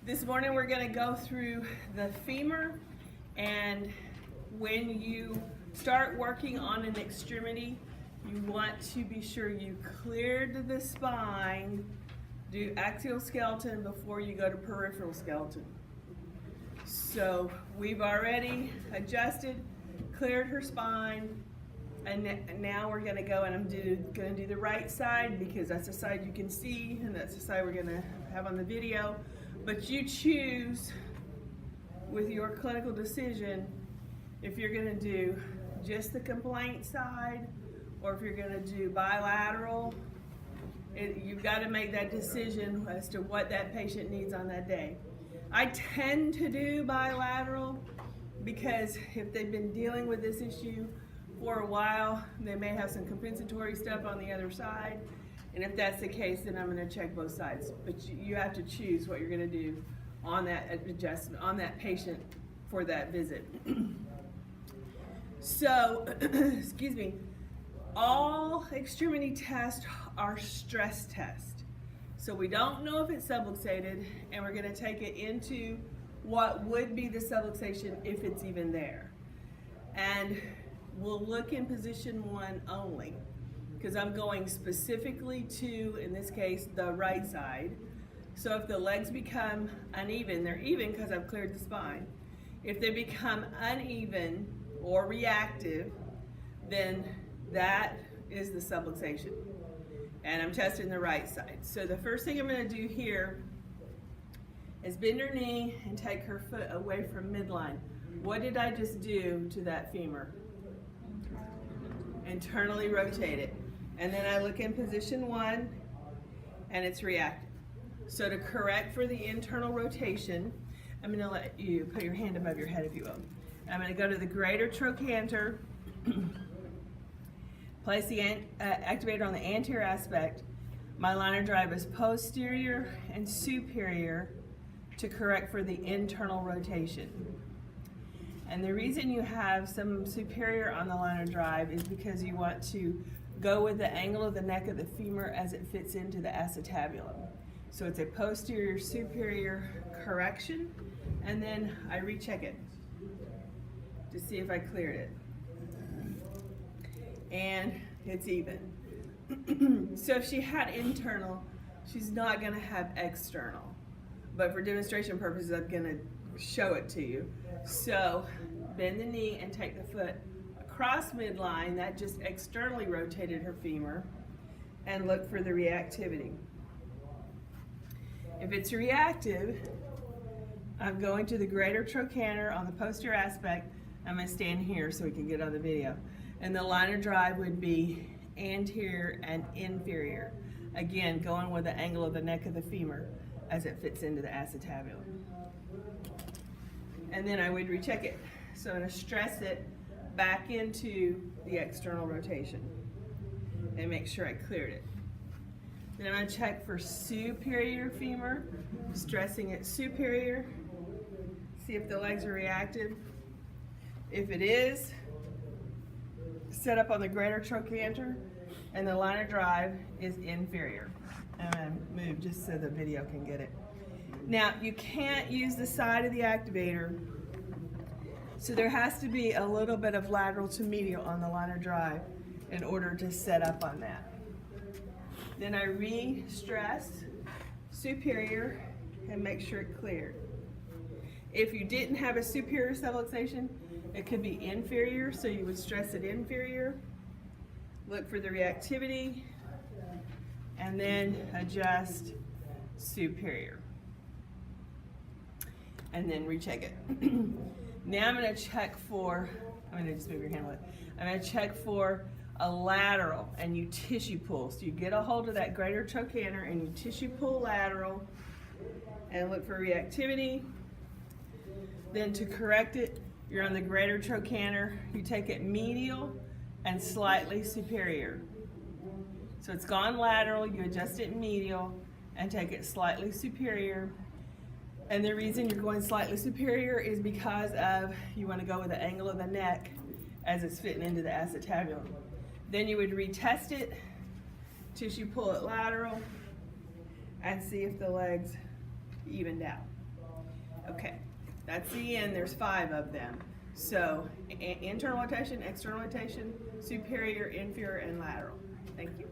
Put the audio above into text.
This morning we're going to go through the femur, and when you start working on an extremity, you want to be sure you cleared the spine, do axial skeleton before you go to peripheral skeleton. So we've already adjusted, cleared her spine, and now we're going to go and I'm going to do the right side because that's the side you can see and that's the side we're going to have on the video. But you choose with your clinical decision if you're going to do just the complaint side or if you're going to do bilateral. You've got to make that decision as to what that patient needs on that day. I tend to do bilateral because if they've been dealing with this issue for a while, they may have some compensatory stuff on the other side. And if that's the case, then I'm going to check both sides. But you have to choose what you're going to do on that adjustment, on that patient for that visit. So, excuse me, all extremity tests are stress tests. So we don't know if it's subluxated, and we're going to take it into what would be the subluxation if it's even there. And we'll look in position 1 only, because I'm going specifically to, in this case, the right side. So if the legs become uneven, they're even because I've cleared the spine. If they become uneven or reactive, then that is the subluxation. And I'm testing the right side. So the first thing I'm going to do here is bend her knee and take her foot away from midline. What did I just do to that femur? Internally rotate it. And then I look in position 1 and it's reactive. So to correct for the internal rotation, I'm going to let you put your hand above your head if you will. I'm going to go to the greater trochanter, place the activator on the anterior aspect. My liner drive is posterior and superior to correct for the internal rotation. And the reason you have some superior on the liner drive is because you want to go with the angle of the neck of the femur as it fits into the acetabulum. So it's a posterior superior correction, and then I recheck it to see if I cleared it. And it's even. So if she had internal, she's not going to have external. But for demonstration purposes, I'm going to show it to you. So bend the knee and take the foot across midline. That just externally rotated her femur, and look for the reactivity. If it's reactive, I'm going to the greater trochanter on the posterior aspect. I'm going to stand here so we can get on the video. And the liner drive would be anterior and inferior. Again, going with the angle of the neck of the femur as it fits into the acetabulum. And then I would recheck it. So I'm going to stress it back into the external rotation and make sure I cleared it. Then I'm going to check for superior femur, stressing it superior, see if the legs are reactive. If it is, set up on the greater trochanter, and the liner drive is inferior. And I'm going to move just so the video can get it. Now, you can't use the side of the activator, so there has to be a little bit of lateral to medial on the liner drive in order to set up on that. Then I re-stress superior and make sure it cleared. If you didn't have a superior subluxation, it could be inferior, so you would stress it inferior, look for the reactivity, and then adjust superior. And then recheck it. Now I'm going to check for, I'm going to just move your hand away. I'm going to check for a lateral, and you tissue pull. So you get a hold of that greater trochanter and you tissue pull lateral and look for reactivity. Then to correct it, you're on the greater trochanter, you take it medial and slightly superior. So it's gone lateral, you adjust it medial and take it slightly superior. And the reason you're going slightly superior is because of you want to go with the angle of the neck as it's fitting into the acetabulum. Then you would retest it, tissue pull it lateral, and see if the legs evened out. Okay, that's the end. There's 5 of them. So internal rotation, external rotation, superior, inferior, and lateral. Thank you.